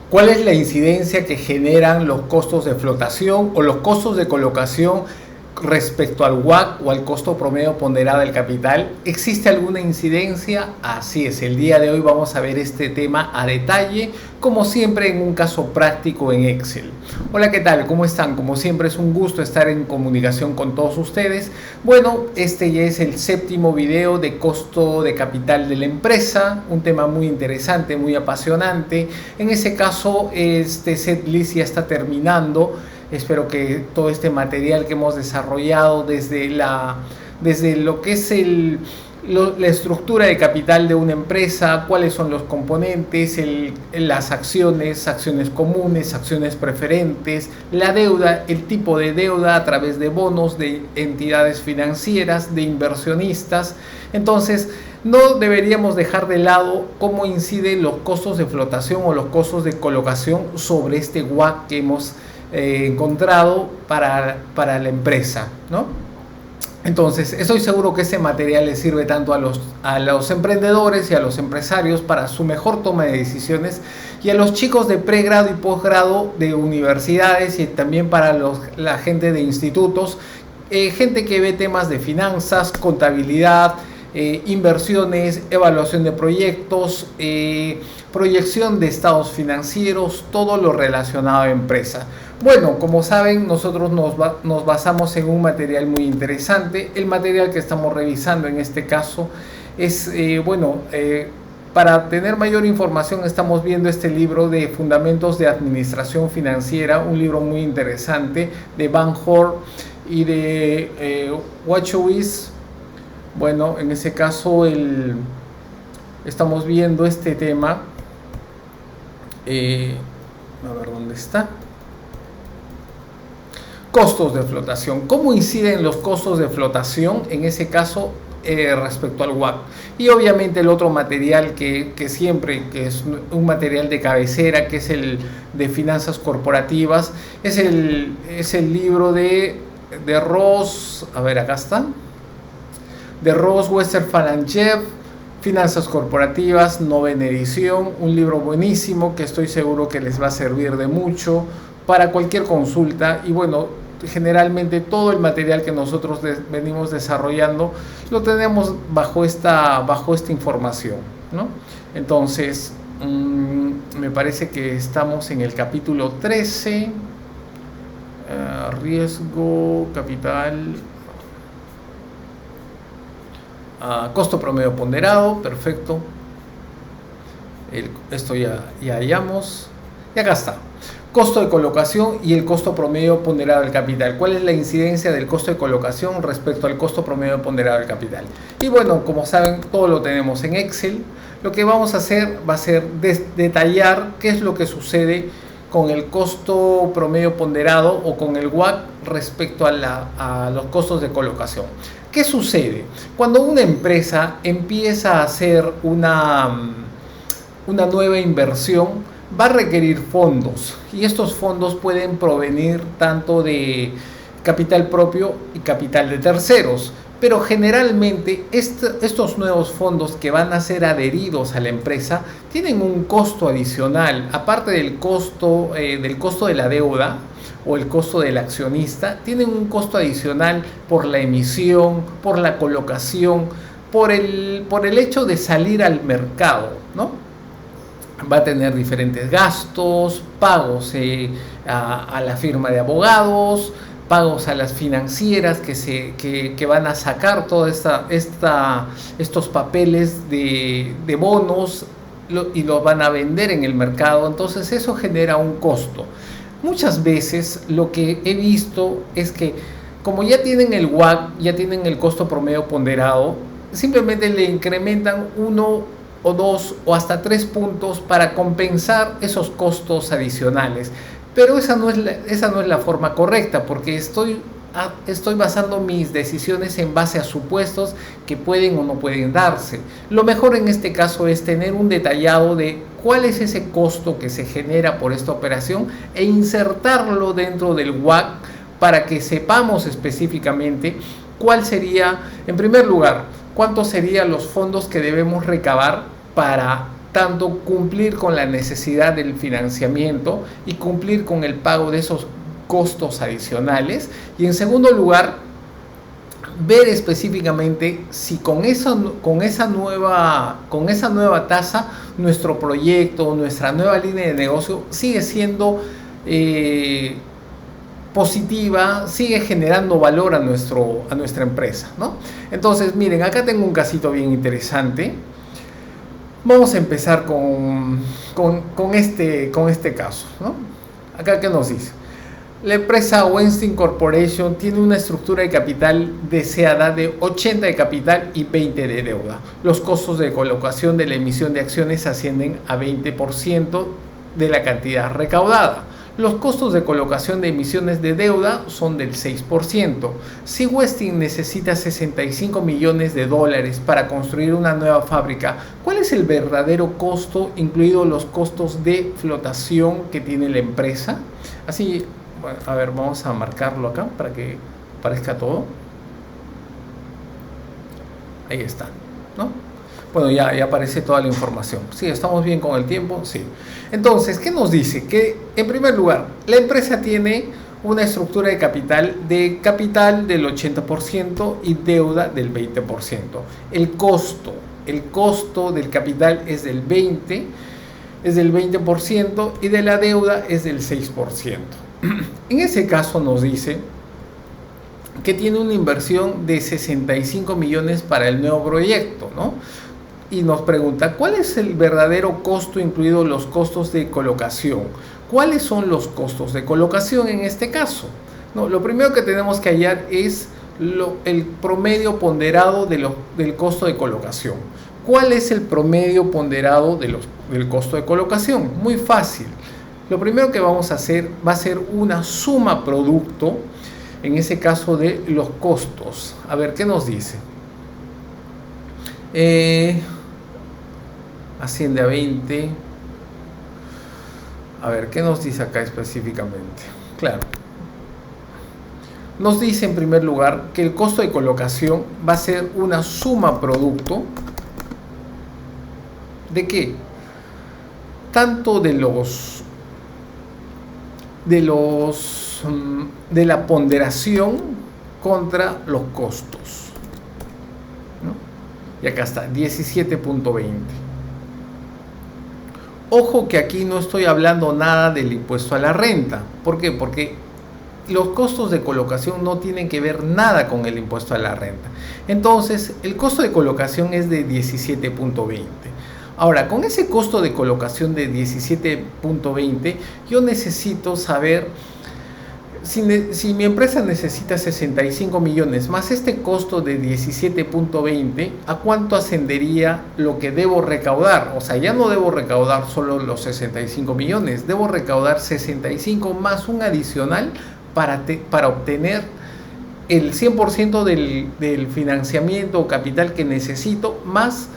¿Cuál es la incidencia que generan los costos de flotación o los costos de colocación respecto al WACC o al costo promedio ponderado del capital? ¿Existe alguna incidencia? Así es, el día de hoy vamos a ver este tema a detalle, como siempre en un caso práctico en Excel. Hola, ¿qué tal? ¿Cómo están? Como siempre es un gusto estar en comunicación con todos ustedes. Bueno, este ya es el 7º video de costo de capital de la empresa, un tema muy interesante, muy apasionante. En ese caso, este setlist ya está terminando. Espero que todo este material que hemos desarrollado desde lo que es la estructura de capital de una empresa, cuáles son los componentes, las acciones comunes, acciones preferentes, la deuda, el tipo de deuda a través de bonos, de entidades financieras, de inversionistas. Entonces, no deberíamos dejar de lado cómo inciden los costos de flotación o los costos de colocación sobre este WACC que hemos encontrado para la empresa, ¿no? Entonces, estoy seguro que este material les sirve tanto a los emprendedores y a los empresarios para su mejor toma de decisiones, y a los chicos de pregrado y posgrado de universidades, y también para la gente de institutos, gente que ve temas de finanzas, contabilidad, inversiones, evaluación de proyectos, proyección de estados financieros, todo lo relacionado a empresa. Bueno, como saben, nosotros nos basamos en un material muy interesante. El material que estamos revisando en este caso es, para tener mayor información estamos viendo este libro de Fundamentos de Administración Financiera, un libro muy interesante de Van Horn y de Wachowicz. Bueno, en ese caso estamos viendo este tema. A ver dónde está. Costos de flotación. ¿Cómo inciden los costos de flotación en ese caso respecto al WACC? Y obviamente el otro material que es un material de cabecera, que es el de finanzas corporativas, es el libro de Ross. A ver, acá está. De Ross, Westerfeld and Jeff, Finanzas Corporativas, 9ª edición, un libro buenísimo que estoy seguro que les va a servir de mucho para cualquier consulta. Y bueno, generalmente todo el material que nosotros venimos desarrollando lo tenemos bajo esta información, ¿no? Entonces, me parece que estamos en el capítulo 13, riesgo, capital, costo promedio ponderado, perfecto. Esto ya hallamos. Y acá está. Costo de colocación y el costo promedio ponderado del capital. ¿Cuál es la incidencia del costo de colocación respecto al costo promedio ponderado del capital? Y bueno, como saben, todo lo tenemos en Excel. Lo que vamos a hacer va a ser detallar qué es lo que sucede con el costo promedio ponderado o con el WACC respecto a los costos de colocación. ¿Qué sucede? Cuando una empresa empieza a hacer una nueva inversión, va a requerir fondos, y estos fondos pueden provenir tanto de capital propio y capital de terceros, pero generalmente estos nuevos fondos que van a ser adheridos a la empresa tienen un costo adicional, aparte del costo de la deuda o el costo del accionista. Tienen un costo adicional por la emisión, por la colocación, por el hecho de salir al mercado, ¿no? Va a tener diferentes gastos, pagos a la firma de abogados, pagos a las financieras que van a sacar todos estos papeles de bonos y los van a vender en el mercado. Entonces eso genera un costo. Muchas veces lo que he visto es que, como ya tienen el WACC, ya tienen el costo promedio ponderado, simplemente le incrementan 1 o 2 o hasta 3 puntos para compensar esos costos adicionales. Pero esa no es la forma correcta, porque estoy basando mis decisiones en base a supuestos que pueden o no pueden darse. Lo mejor en este caso es tener un detallado de cuál es ese costo que se genera por esta operación e insertarlo dentro del WACC para que sepamos específicamente cuál sería, en primer lugar, cuántos serían los fondos que debemos recabar para tanto cumplir con la necesidad del financiamiento y cumplir con el pago de esos costos adicionales. Y en segundo lugar, ver específicamente si con esa nueva tasa nuestro proyecto, nuestra nueva línea de negocio sigue siendo positiva, sigue generando valor a nuestra empresa, ¿no? Entonces, miren, acá tengo un casito bien interesante. Vamos a empezar con este caso, ¿no? Acá, ¿qué nos dice? La empresa Weinstein Corporation tiene una estructura de capital deseada de 80 de capital y 20 de deuda. Los costos de colocación de la emisión de acciones ascienden a 20% de la cantidad recaudada. Los costos de colocación de emisiones de deuda son del 6%. Si Weinstein necesita 65 millones de dólares para construir una nueva fábrica, ¿cuál es el verdadero costo, incluidos los costos de flotación que tiene la empresa? Así, a ver, vamos a marcarlo acá para que parezca todo. Ahí está, ¿no? Bueno, ya aparece toda la información. Sí, ¿estamos bien con el tiempo? Sí. Entonces, ¿qué nos dice? Que, en primer lugar, la empresa tiene una estructura de capital del 80% y deuda del 20%. El costo del capital es del 20% y de la deuda es del 6%. En ese caso nos dice que tiene una inversión de 65 millones para el nuevo proyecto, ¿no? Y nos pregunta, ¿cuál es el verdadero costo, incluidos los costos de colocación? ¿Cuáles son los costos de colocación en este caso? No, lo primero que tenemos que hallar es el promedio ponderado del costo de colocación. ¿Cuál es el promedio ponderado del costo de colocación? Muy fácil. Lo primero que vamos a hacer va a ser una suma producto, en ese caso de los costos. A ver, ¿qué nos dice? Asciende a 20. A ver, ¿qué nos dice acá específicamente? Claro. Nos dice en primer lugar que el costo de colocación va a ser una suma producto ¿de qué? Tanto de la ponderación contra los costos, ¿no? Y acá está, 17.20. Ojo que aquí no estoy hablando nada del impuesto a la renta. ¿Por qué? Porque los costos de colocación no tienen que ver nada con el impuesto a la renta. Entonces, el costo de colocación es de 17.20. Ahora, con ese costo de colocación de 17.20, yo necesito saber si mi empresa necesita 65 millones más este costo de 17.20, ¿a cuánto ascendería lo que debo recaudar? O sea, ya no debo recaudar solo los 65 millones, debo recaudar 65 más un adicional para obtener el 100% del financiamiento o capital que necesito, más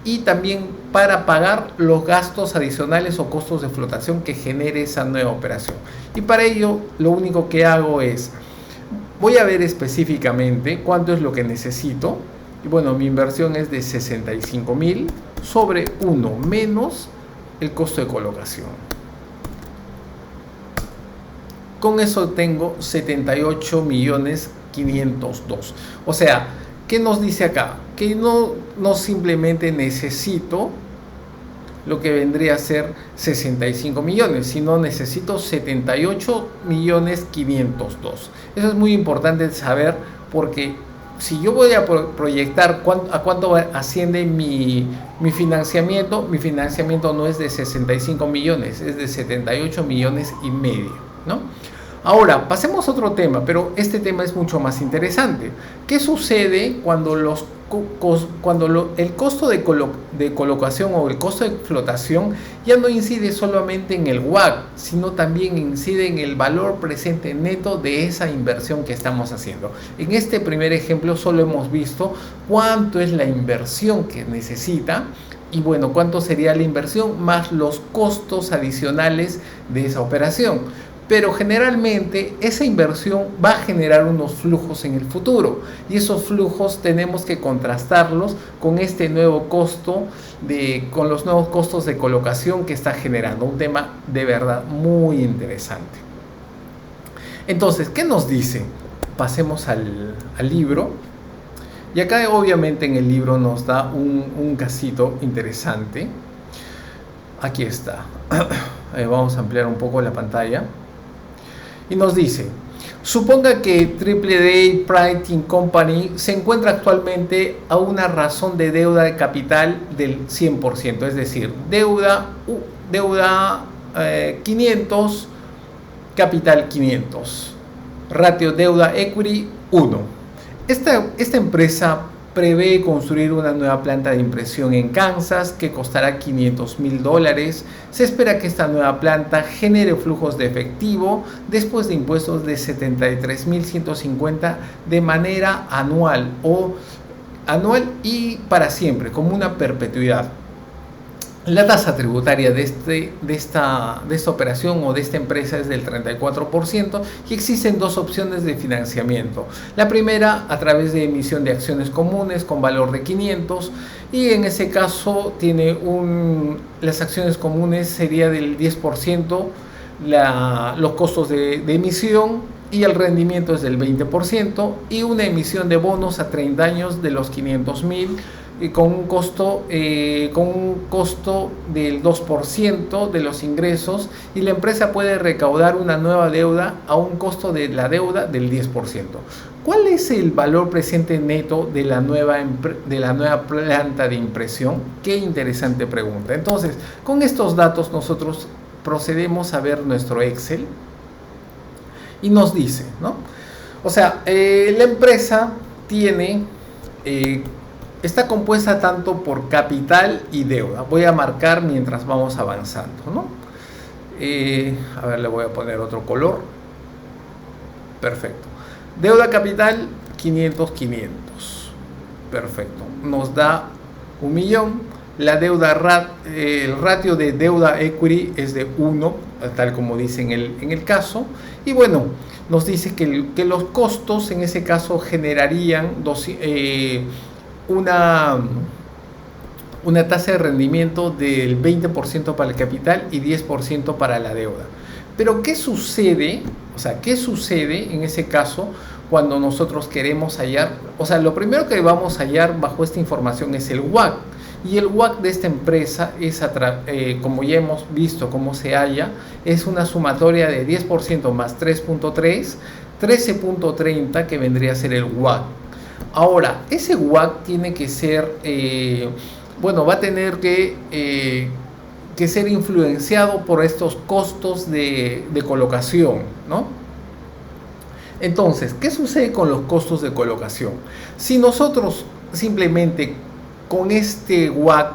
y también para pagar los gastos adicionales o costos de flotación que genere esa nueva operación. Y para ello lo único que hago es, voy a ver específicamente cuánto es lo que necesito. Y bueno, mi inversión es de 65,000 sobre 1 menos el costo de colocación. Con eso tengo 78,502,000. O sea, ¿qué nos dice acá? Que no simplemente necesito lo que vendría a ser 65 millones, sino necesito 78,502,000. Eso es muy importante saber, porque si yo voy a proyectar a cuánto asciende mi financiamiento no es de 65 millones, es de 78,5 millones, ¿no? Ahora, pasemos a otro tema, pero este tema es mucho más interesante. ¿Qué sucede cuando el costo de colocación o el costo de flotación ya no incide solamente en el WACC, sino también incide en el valor presente neto de esa inversión que estamos haciendo? En este primer ejemplo solo hemos visto cuánto es la inversión que necesita y bueno, cuánto sería la inversión más los costos adicionales de esa operación. pero generalmente esa inversión va a generar unos flujos en el futuro y esos flujos tenemos que contrastarlos con este nuevo costo, con los nuevos costos de colocación que está generando. Un tema de verdad muy interesante. Entonces, ¿qué nos dice? Pasemos al libro. Y acá obviamente en el libro nos da un casito interesante. Aquí está. Vamos a ampliar un poco la pantalla. Y nos dice, suponga que AAA Printing Company se encuentra actualmente a una razón de deuda de capital del 100%, es decir, deuda 500, capital 500, ratio deuda equity 1. Esta empresa prevé construir una nueva planta de impresión en Kansas que costará $500,000. Se espera que esta nueva planta genere flujos de efectivo después de impuestos de $73,150 de manera anual y para siempre, como una perpetuidad. La tasa tributaria de esta operación o de esta empresa es del 34% y existen dos opciones de financiamiento. La primera a través de emisión de acciones comunes con valor de 500 y en ese caso las acciones comunes sería del 10% los costos de emisión y el rendimiento es del 20% y una emisión de bonos a 30 años de los 500,000 con un costo del 2% de los ingresos y la empresa puede recaudar una nueva deuda a un costo de la deuda del 10%. ¿Cuál es el valor presente neto de la nueva planta de impresión? Qué interesante pregunta. Entonces, con estos datos nosotros procedemos a ver nuestro Excel y nos dice, ¿no? O sea, la empresa está compuesta tanto por capital y deuda. Voy a marcar mientras vamos avanzando, ¿no? A ver, le voy a poner otro color. Perfecto. Deuda capital, 500. Perfecto. Nos da 1.000.000. La deuda, el ratio de deuda equity es de 1, tal como dice en el caso. Y bueno, nos dice que los costos en ese caso generarían una tasa de rendimiento del 20% para el capital y 10% para la deuda. Pero ¿qué sucede? O sea, ¿qué sucede en ese caso cuando nosotros queremos hallar? O sea, lo primero que vamos a hallar bajo esta información es el WACC. Y el WACC de esta empresa es, como ya hemos visto cómo se halla, es una sumatoria de 10% más 3.3, 13.30 que vendría a ser el WACC. Ahora, ese WACC tiene que ser, va a tener que ser influenciado por estos costos de colocación, ¿no? Entonces, ¿qué sucede con los costos de colocación? Si nosotros simplemente con este WACC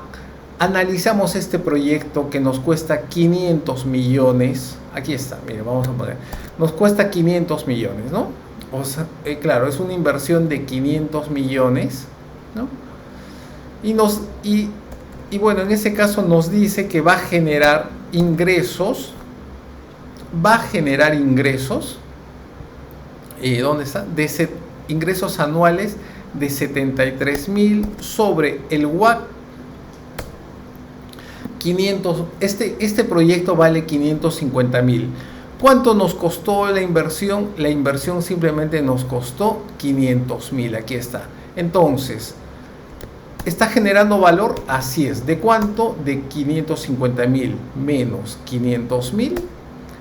analizamos este proyecto que nos cuesta 500 millones, aquí está, mire, vamos a poner, nos cuesta 500 millones, ¿no? O sea, claro, es una inversión de 500 millones, ¿no? Y bueno, en ese caso nos dice que va a generar ingresos, ¿dónde está? Ingresos anuales de 73,000 sobre el WACC 500. Este proyecto vale 550,000. ¿Cuánto nos costó la inversión? La inversión simplemente nos costó 500,000. Aquí está. Entonces, ¿está generando valor? Así es. ¿De cuánto? De 550,000 menos 500,000.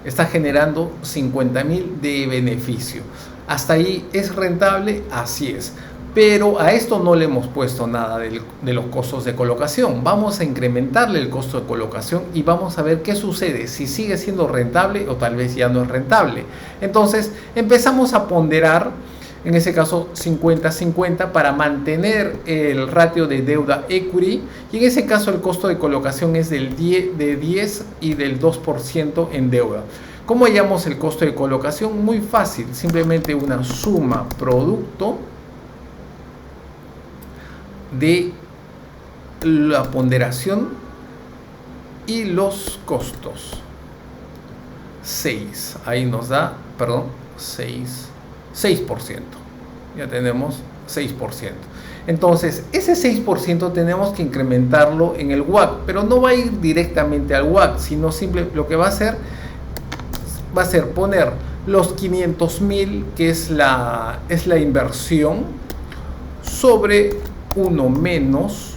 Está generando 50,000 de beneficio. ¿Hasta ahí es rentable? Así es. Pero a esto no le hemos puesto nada de los costos de colocación. Vamos a incrementarle el costo de colocación y vamos a ver qué sucede, si sigue siendo rentable o tal vez ya no es rentable. Entonces empezamos a ponderar, en ese caso 50-50, para mantener el ratio de deuda equity, y en ese caso el costo de colocación es de 10 y del 2% en deuda. ¿Cómo hallamos el costo de colocación? Muy fácil, simplemente una suma producto de la ponderación y los costos. 6. Ahí nos da, perdón, 6%. Ya tenemos 6%. Entonces, ese 6% tenemos que incrementarlo en el WACC, pero no va a ir directamente al WACC, sino lo que va a hacer poner los 500.000, que es la inversión, sobre 1 menos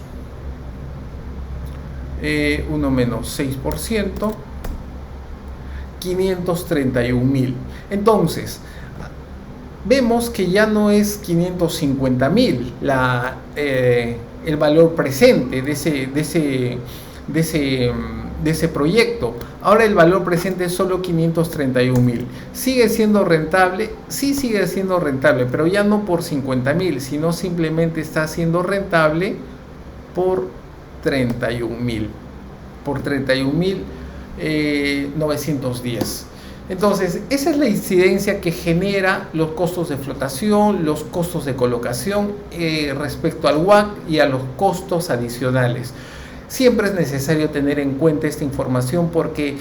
6%, 531.000. Entonces, vemos que ya no es 550.000 el valor presente de ese proyecto. Ahora el valor presente es solo 531.000. ¿Sigue siendo rentable? Sí, sigue siendo rentable, pero ya no por 50.000, sino simplemente está siendo rentable por 31.000. Por 31.910. Entonces, esa es la incidencia que genera los costos de flotación, los costos de colocación respecto al WACC y a los costos adicionales. Siempre es necesario tener en cuenta esta información, porque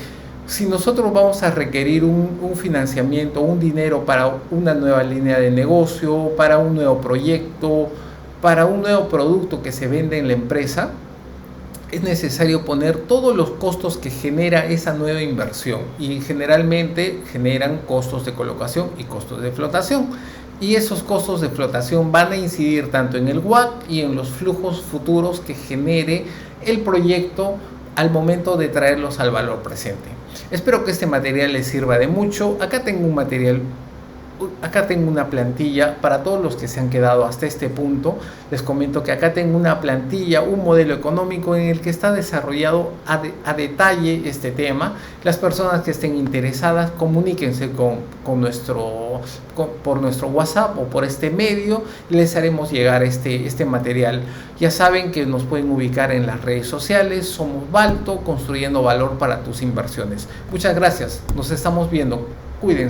si nosotros vamos a requerir un financiamiento, un dinero para una nueva línea de negocio, para un nuevo proyecto, para un nuevo producto que se vende en la empresa, es necesario poner todos los costos que genera esa nueva inversión, y generalmente generan costos de colocación y costos de flotación, y esos costos de flotación van a incidir tanto en el WACC y en los flujos futuros que genere el proyecto al momento de traerlos al valor presente. Espero que este material les sirva de mucho. Acá tengo un material, acá tengo una plantilla para todos los que se han quedado hasta este punto. Les comento que acá tengo una plantilla, un modelo económico en el que está desarrollado a detalle este tema. Las personas que estén interesadas, comuníquense por nuestro WhatsApp o por este medio, y les haremos llegar este material. Ya saben que nos pueden ubicar en las redes sociales. Somos Balto, construyendo valor para tus inversiones. Muchas gracias, nos estamos viendo. Cuídense.